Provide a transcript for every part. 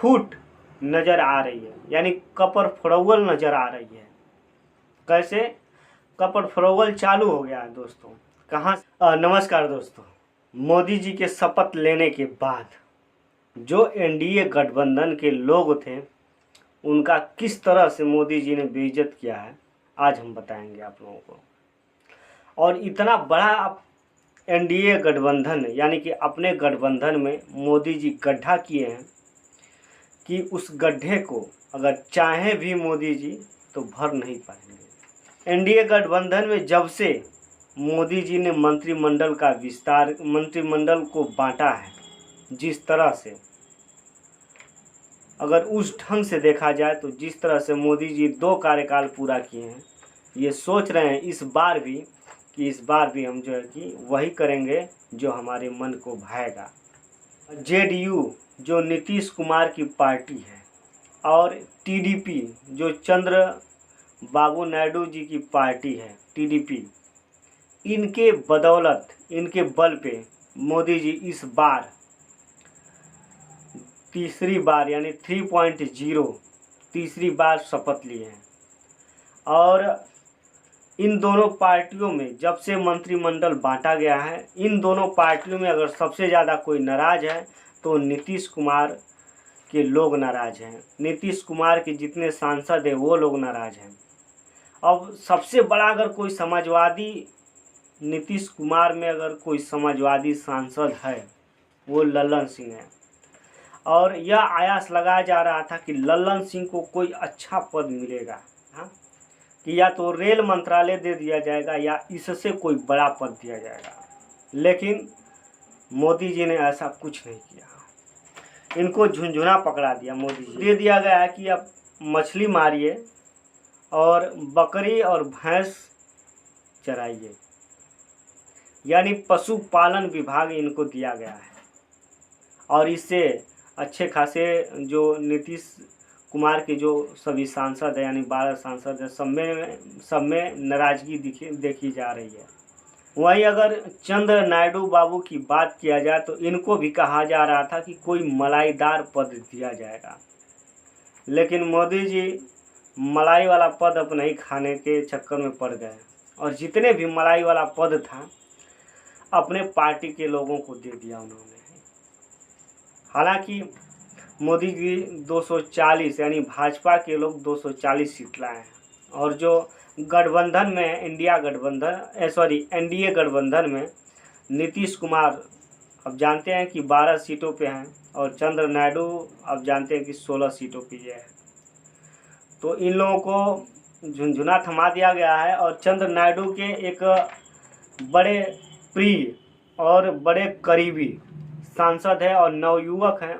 फूट नज़र आ रही है, यानी कपर फ्रोगल नज़र आ रही है। कैसे कपर फ्रोगल चालू हो गया है दोस्तों? कहाँ? नमस्कार दोस्तों। मोदी जी के शपथ लेने के बाद जो एनडीए गठबंधन के लोग थे उनका किस तरह से मोदी जी ने बेइज्जत किया है, आज हम बताएंगे आप लोगों को। और इतना बड़ा एनडीए गठबंधन यानी कि अपने गठबंधन में मोदी जी गड्ढा किए हैं कि उस गड्ढे को अगर चाहे भी मोदी जी तो भर नहीं पाएंगे। एनडीए गठबंधन में जब से मोदी जी ने मंत्रिमंडल का विस्तार, मंत्रिमंडल को बांटा है, जिस तरह से अगर उस ढंग से देखा जाए तो जिस तरह से मोदी जी 2 कार्यकाल पूरा किए हैं, ये सोच रहे हैं इस बार भी कि इस बार भी हम जो है कि वही करेंगे जो हमारे मन को भाएगा। जेडीयू जो नीतीश कुमार की पार्टी है और टीडीपी जो चंद्रबाबू नायडू जी की पार्टी है, टीडीपी, इनके बदौलत, इनके बल पे मोदी जी इस बार तीसरी बार यानी 3.0 तीसरी बार शपथ लिए हैं। और इन दोनों पार्टियों में जब से मंत्रिमंडल बांटा गया है, इन दोनों पार्टियों में अगर सबसे ज़्यादा कोई नाराज़ है तो नीतीश कुमार के लोग नाराज़ हैं। नीतीश कुमार के जितने सांसद हैं वो लोग नाराज़ हैं। अब सबसे बड़ा अगर कोई समाजवादी, नीतीश कुमार में अगर कोई समाजवादी सांसद है वो लल्लन सिंह है। और यह आयास लगाया जा रहा था कि लल्लन सिंह को कोई अच्छा पद मिलेगा, हाँ, कि या तो रेल मंत्रालय दे दिया जाएगा या इससे कोई बड़ा पद दिया जाएगा। लेकिन मोदी जी ने ऐसा कुछ नहीं किया, इनको झुंझुना पकड़ा दिया। मोदी जी दे दिया गया है कि अब मछली मारिए और बकरी और भैंस चराइए, यानी पशुपालन विभाग इनको दिया गया है। और इससे अच्छे खासे जो नीतीश कुमार के जो सभी सांसद हैं यानी 12 सांसद हैं, सब में नाराज़गी देखी जा रही है। वहीं अगर चंद्र नायडू बाबू की बात किया जाए तो इनको भी कहा जा रहा था कि कोई मलाईदार पद दिया जाएगा, लेकिन मोदी जी मलाई वाला पद अपने ही खाने के चक्कर में पड़ गए और जितने भी मलाई वाला पद था अपने पार्टी के लोगों को दे दिया उन्होंने। हालांकि मोदी जी 240 यानी भाजपा के लोग 240 सीट लाए हैं और जो गठबंधन में एनडीए गठबंधन में नीतीश कुमार अब जानते हैं कि 12 सीटों पे हैं और चंद्र नायडू अब जानते हैं कि 16 सीटों पे है। तो इन लोगों को झुंझुना थमा दिया गया है। और चंद्र नायडू के एक बड़े प्रिय और बड़े करीबी सांसद है और नवयुवक हैं,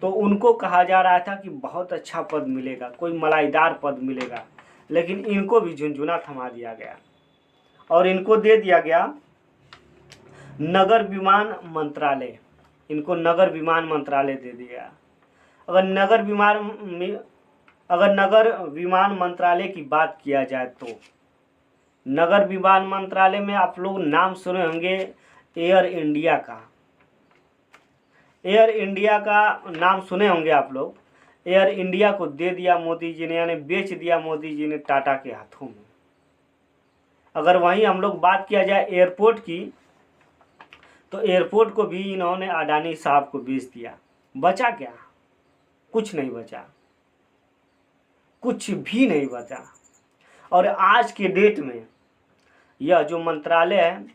तो उनको कहा जा रहा था कि बहुत अच्छा पद मिलेगा, कोई मलाईदार पद मिलेगा, लेकिन इनको भी झुंझुना थमा दिया गया और इनको दे दिया गया नगर विमान मंत्रालय। इनको नगर विमान मंत्रालय दे दिया। अगर नगर विमान मंत्रालय की बात किया जाए तो नगर विमान मंत्रालय में आप लोग नाम सुने होंगे एयर इंडिया का। एयर इंडिया का नाम सुने होंगे आप लोग। एयर इंडिया को दे दिया मोदी जी ने, यानी बेच दिया मोदी जी ने टाटा के हाथों में। अगर वहीं हम लोग बात किया जाए एयरपोर्ट की तो एयरपोर्ट को भी इन्होंने अडानी साहब को बेच दिया। बचा क्या? कुछ नहीं बचा, कुछ भी नहीं बचा। और आज के डेट में यह जो मंत्रालय है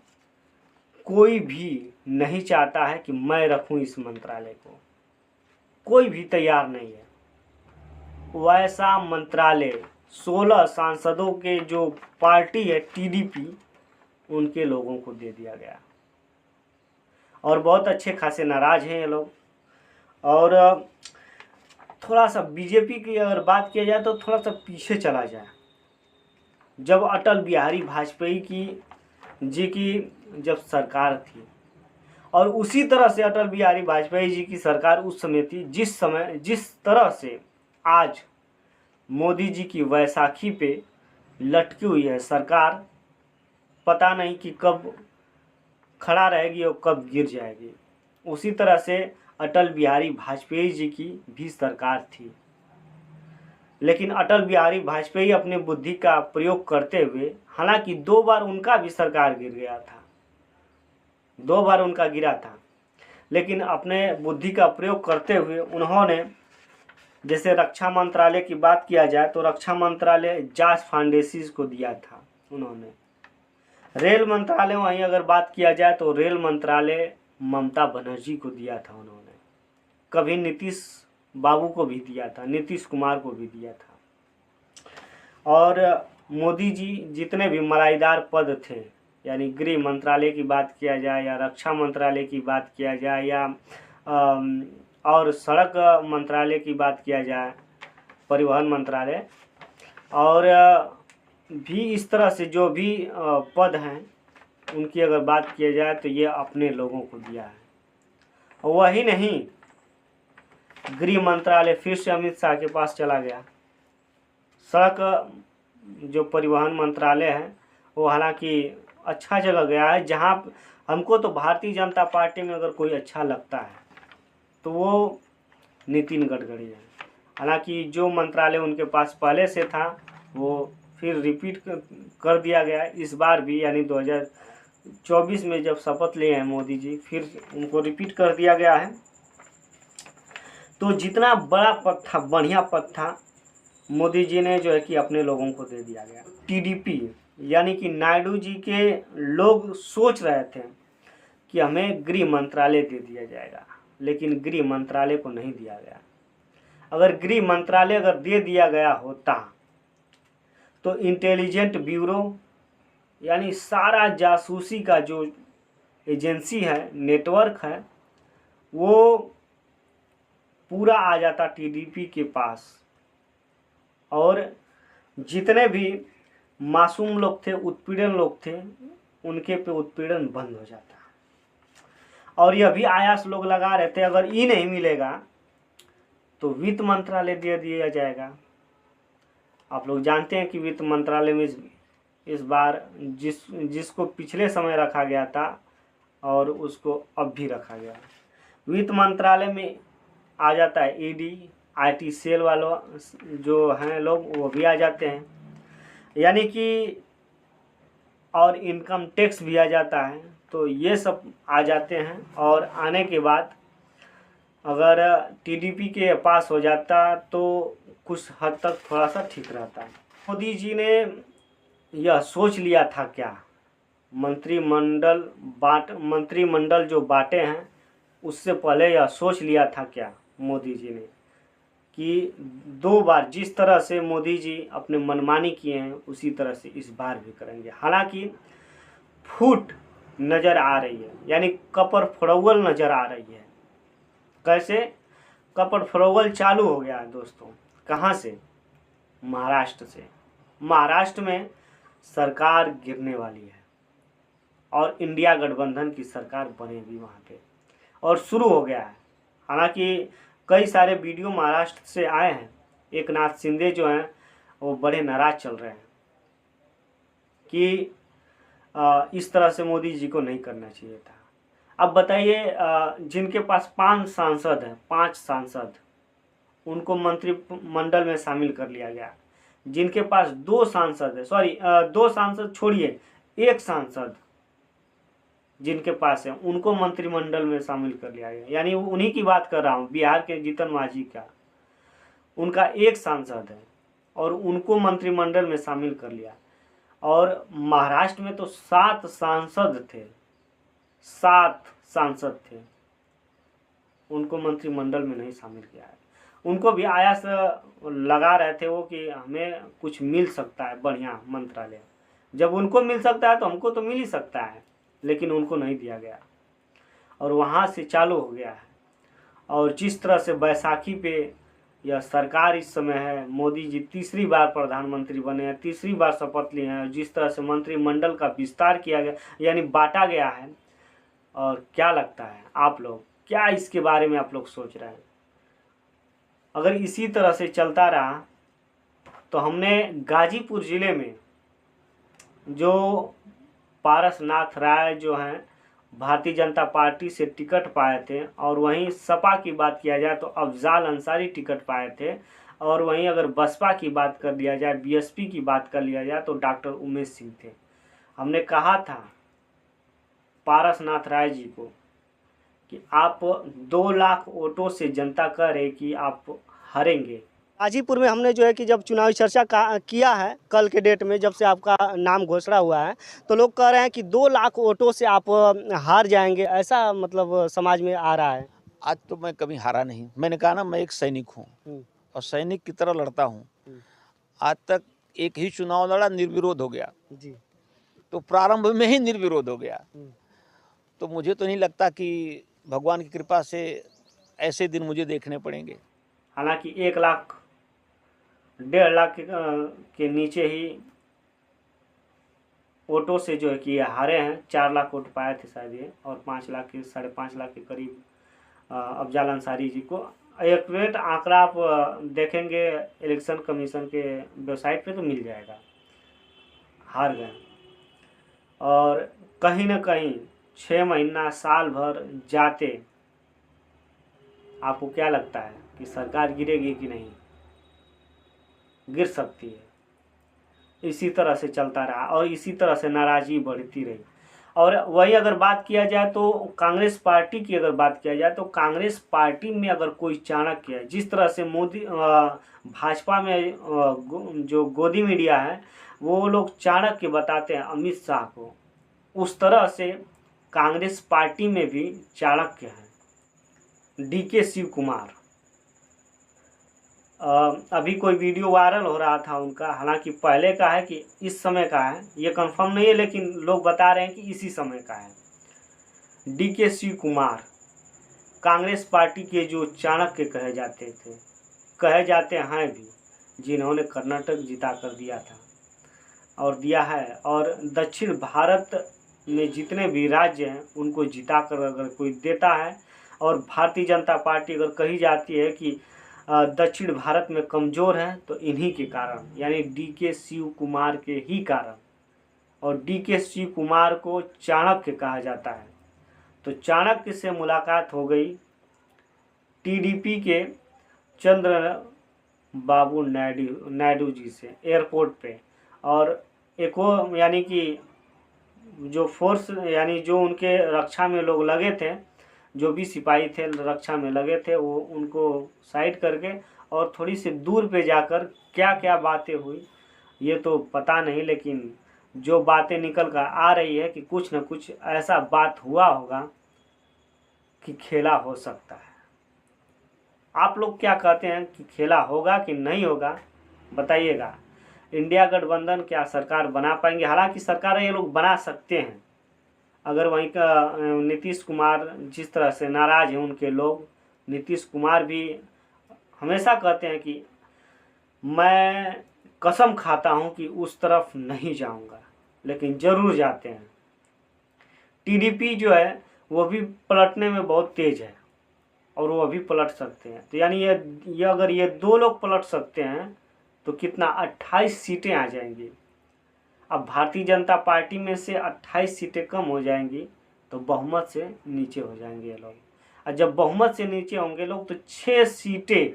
कोई भी नहीं चाहता है कि मैं रखूं इस मंत्रालय को, कोई भी तैयार नहीं है। वैसा मंत्रालय 16 सांसदों के जो पार्टी है टीडीपी, उनके लोगों को दे दिया गया और बहुत अच्छे खासे नाराज हैं ये लोग। और थोड़ा सा बीजेपी की अगर बात किया जाए तो थोड़ा सा पीछे चला जाए। जब अटल बिहारी वाजपेयी जी की जब सरकार थी और उसी तरह से अटल बिहारी वाजपेयी जी की सरकार उस समय थी जिस तरह से आज मोदी जी की वैसाखी पे लटकी हुई है सरकार, पता नहीं कि कब खड़ा रहेगी और कब गिर जाएगी। उसी तरह से अटल बिहारी वाजपेयी जी की भी सरकार थी। लेकिन अटल बिहारी वाजपेयी अपने बुद्धि का प्रयोग करते हुए, हालांकि 2 बार उनका भी सरकार गिर गया था, 2 बार उनका गिरा था, लेकिन अपने बुद्धि का प्रयोग करते हुए उन्होंने, जैसे रक्षा मंत्रालय की बात किया जाए तो रक्षा मंत्रालय जॉर्ज फर्नांडिस को दिया था उन्होंने। रेल मंत्रालय वहीं अगर बात किया जाए तो रेल मंत्रालय ममता बनर्जी को दिया था उन्होंने। कभी नीतीश बाबू को भी दिया था, नीतीश कुमार को भी दिया था। और मोदी जी जितने भी मलाईदार पद थे, यानी गृह मंत्रालय की बात किया जाए या रक्षा मंत्रालय की बात किया जाए या और सड़क मंत्रालय की बात किया जाए, परिवहन मंत्रालय, और भी इस तरह से जो भी पद हैं उनकी अगर बात किया जाए तो ये अपने लोगों को दिया है। वही नहीं, गृह मंत्रालय फिर से अमित शाह के पास चला गया। सड़क जो परिवहन मंत्रालय है वो हालांकि अच्छा जगह गया है, जहां हमको तो भारतीय जनता पार्टी में अगर कोई अच्छा लगता है तो वो नितिन गडकरी है। हालांकि जो मंत्रालय उनके पास पहले से था वो फिर रिपीट कर दिया गया इस बार भी, यानी 2024 में जब शपथ लिए हैं मोदी जी, फिर उनको रिपीट कर दिया गया है। तो जितना बड़ा पद था, बढ़िया पद था, मोदी जी ने जो है कि अपने लोगों को दे दिया गया। टीडीपी यानी कि नायडू जी के लोग सोच रहे थे कि हमें गृह मंत्रालय दे दिया जाएगा, लेकिन गृह मंत्रालय को नहीं दिया गया। अगर गृह मंत्रालय अगर दे दिया गया होता तो इंटेलिजेंट ब्यूरो यानी सारा जासूसी का जो एजेंसी है, नेटवर्क है, वो पूरा आ जाता टीडीपी के पास, और जितने भी मासूम लोग थे, उत्पीड़न लोग थे, उनके पे उत्पीड़न बंद हो जाता। और यह भी आयास लोग लगा रहे थे अगर ये नहीं मिलेगा तो वित्त मंत्रालय दे दिया जाएगा। आप लोग जानते हैं कि वित्त मंत्रालय में इस बार जिसको पिछले समय रखा गया था और उसको अब भी रखा गया। वित्त मंत्रालय में आ जाता है ईडी, आईटी सेल वालों जो हैं लोग, वो भी आ जाते हैं, यानी कि, और इनकम टैक्स भी आ जाता है। तो ये सब आ जाते हैं, और आने के बाद अगर टीडीपी के पास हो जाता तो कुछ हद तक थोड़ा सा ठीक रहता। मोदी जी ने यह सोच लिया था क्या, मंत्रिमंडल जो बांटे हैं उससे पहले यह सोच लिया था क्या मोदी जी ने कि 2 बार जिस तरह से मोदी जी अपने मनमानी किए हैं उसी तरह से इस बार भी करेंगे। हालांकि फूट नज़र आ रही है, यानी कपर फरोवल नज़र आ रही है। कैसे कपर फरोवल चालू हो गया है दोस्तों? कहाँ से? महाराष्ट्र से। महाराष्ट्र में सरकार गिरने वाली है और इंडिया गठबंधन की सरकार बनेगी वहाँ पे, और शुरू हो गया है। हालांकि कई सारे वीडियो महाराष्ट्र से आए हैं। एकनाथ शिंदे जो हैं वो बड़े नाराज चल रहे हैं कि इस तरह से मोदी जी को नहीं करना चाहिए था। अब बताइए, जिनके पास 5 सांसद हैं, 5 सांसद, उनको मंत्रिमंडल में शामिल कर लिया गया। जिनके पास 2 सांसद है, 2 सांसद छोड़िए, 1 सांसद जिनके पास है उनको मंत्रिमंडल में शामिल कर लिया गया। यानी उन्हीं की बात कर रहा हूँ, बिहार के जीतन मांझी का, उनका 1 सांसद है और उनको मंत्रिमंडल में शामिल कर लिया। और महाराष्ट्र में तो 7 सांसद थे, 7 सांसद थे, उनको मंत्रिमंडल में नहीं शामिल किया है। उनको भी आयास लगा रहे थे वो कि हमें कुछ मिल सकता है बढ़िया मंत्रालय। जब उनको मिल सकता है तो हमको तो मिल ही सकता है, लेकिन उनको नहीं दिया गया और वहाँ से चालू हो गया है। और जिस तरह से बैसाखी पे यह सरकार इस समय है, मोदी जी तीसरी बार प्रधानमंत्री बने हैं, तीसरी बार शपथ लिए हैं, जिस तरह से मंत्रिमंडल का विस्तार किया गया यानी बांटा गया है। और क्या लगता है आप लोग, क्या इसके बारे में आप लोग सोच रहे हैं? अगर इसी तरह से चलता रहा तो हमने गाजीपुर ज़िले में जो पारसनाथ राय जो हैं भारतीय जनता पार्टी से टिकट पाए थे, और वहीं सपा की बात किया जाए तो अफजाल अंसारी टिकट पाए थे, और वहीं अगर बसपा की बात कर लिया जाए, बीएसपी की बात कर लिया जाए तो डॉक्टर उमेश सिंह थे। हमने कहा था पारसनाथ राय जी को कि आप 2 लाख वोटों से जनता कह रहे कि आप हारेंगे। हाजीपुर में हमने जो है कि जब चुनावी चर्चा किया है कल के डेट में, जब से आपका नाम घोषणा हुआ है, तो लोग कह रहे हैं कि 2 लाख वोटों से आप हार जाएंगे, ऐसा मतलब समाज में आ रहा है। आज तो मैं कभी हारा नहीं। मैंने कहा ना, मैं एक सैनिक हूँ और सैनिक की तरह लड़ता हूँ। आज तक एक ही चुनाव लड़ा, निर्विरोध हो गया जी। तो प्रारंभ में ही निर्विरोध हो गया। तो मुझे तो नहीं लगता कि भगवान की कृपा से ऐसे दिन मुझे देखने पड़ेंगे। हालांकि 1 लाख 1.5 लाख के नीचे ही वोटों से जो है कि ये हारे हैं। 4 लाख वोट पाए थे शायद ये, और 5 लाख के 5.5 लाख के करीब अफजाल अंसारी जी को। एक्यूरेट आंकड़ा आप देखेंगे इलेक्शन कमीशन के वेबसाइट पे तो मिल जाएगा। हार गए, और कहीं ना कहीं 6 महीना साल भर जाते आपको क्या लगता है कि सरकार गिरेगी कि नहीं? गिर सकती है। इसी तरह से चलता रहा और इसी तरह से नाराजगी बढ़ती रही। और वही अगर बात किया जाए तो कांग्रेस पार्टी की अगर बात किया जाए तो कांग्रेस पार्टी में अगर कोई चाणक्य है, जिस तरह से मोदी भाजपा में जो गोदी मीडिया है वो लोग चाणक्य बताते हैं अमित शाह को, उस तरह से कांग्रेस पार्टी में भी चाणक्य है डीके शिव कुमार। अभी कोई वीडियो वायरल हो रहा था उनका, हालांकि पहले का है कि इस समय का है ये कंफर्म नहीं है, लेकिन लोग बता रहे हैं कि इसी समय का है। डीके शिव कुमार कांग्रेस पार्टी के जो चाणक्य कहे जाते थे, कहे जाते हैं भी, जिन्होंने कर्नाटक जिता कर दिया था और दिया है, और दक्षिण भारत में जितने भी राज्य हैं उनको जिता कर अगर कोई देता है, और भारतीय जनता पार्टी अगर कही जाती है कि दक्षिण भारत में कमज़ोर है तो इन्हीं के कारण, यानी डीके शिव कुमार के ही कारण। और डीके शिव कुमार को चाणक्य कहा जाता है। तो चाणक्य से मुलाकात हो गई टीडीपी के चंद्र बाबू नायडू जी से एयरपोर्ट पे, और एक वो यानी कि जो फोर्स यानी जो उनके रक्षा में लोग लगे थे, जो भी सिपाही थे रक्षा में लगे थे, वो उनको साइड करके और थोड़ी सी दूर पे जाकर क्या क्या बातें हुई ये तो पता नहीं, लेकिन जो बातें निकल कर आ रही है कि कुछ न कुछ ऐसा बात हुआ होगा कि खेला हो सकता है। आप लोग क्या कहते हैं कि खेला होगा कि नहीं होगा, बताइएगा। इंडिया गठबंधन क्या सरकार बना पाएंगे? हालांकि सरकार ये लोग बना सकते हैं अगर वहीं का नीतीश कुमार जिस तरह से नाराज हैं उनके लोग। नीतीश कुमार भी हमेशा कहते हैं कि मैं कसम खाता हूं कि उस तरफ नहीं जाऊंगा, लेकिन जरूर जाते हैं। टीडीपी जो है वो भी पलटने में बहुत तेज है और वो अभी पलट सकते हैं। तो यानी ये अगर ये 2 लोग पलट सकते हैं तो कितना 28 सीटें आ जाएंगी। अब भारतीय जनता पार्टी में से 28 सीटें कम हो जाएंगी तो बहुमत से नीचे हो जाएंगे ये लोग, और जब बहुमत से नीचे होंगे लोग तो 6 सीटें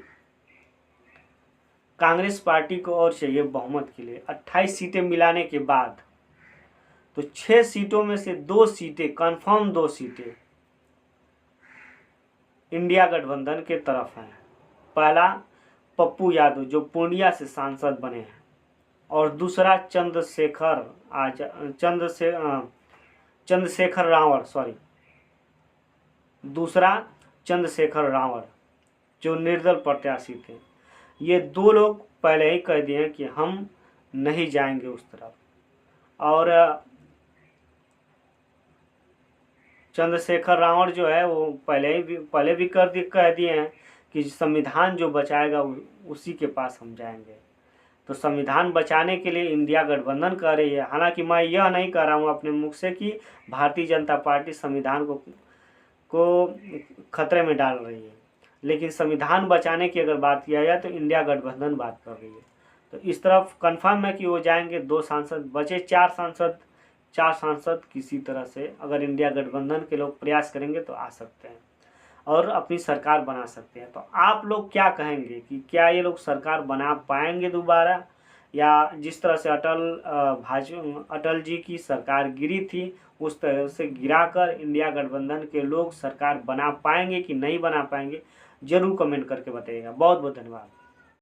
कांग्रेस पार्टी को और चाहिए बहुमत के लिए। 28 सीटें मिलाने के बाद तो 6 सीटों में से 2 सीटें कंफर्म, 2 सीटें इंडिया गठबंधन के तरफ हैं। पहला पप्पू यादव जो पूर्णिया से सांसद बने हैं, और दूसरा चंद्रशेखर रावण, दूसरा चंद्रशेखर रावण जो निर्दल प्रत्याशी थे। ये 2 लोग पहले ही कह दिए कि हम नहीं जाएंगे उस तरफ। और चंद्रशेखर रावण जो है वो पहले भी कह दिए हैं कि संविधान जो बचाएगा उसी के पास हम जाएंगे। तो संविधान बचाने के लिए इंडिया गठबंधन कर रही है। हालांकि मैं यह नहीं कह रहा हूँ अपने मुख से कि भारतीय जनता पार्टी संविधान को खतरे में डाल रही है, लेकिन संविधान बचाने की अगर बात किया जाए तो इंडिया गठबंधन बात कर रही है। तो इस तरफ कंफर्म है कि वो जाएंगे। 2 सांसद बचे, 4 सांसद 4 सांसद किसी तरह से अगर इंडिया गठबंधन के लोग प्रयास करेंगे तो आ सकते हैं और अपनी सरकार बना सकते हैं। तो आप लोग क्या कहेंगे कि क्या ये लोग सरकार बना पाएंगे दोबारा, या जिस तरह से अटल जी की सरकार गिरी थी उस तरह से गिराकर इंडिया गठबंधन के लोग सरकार बना पाएंगे कि नहीं बना पाएंगे, जरूर कमेंट करके बताइएगा। बहुत बहुत धन्यवाद।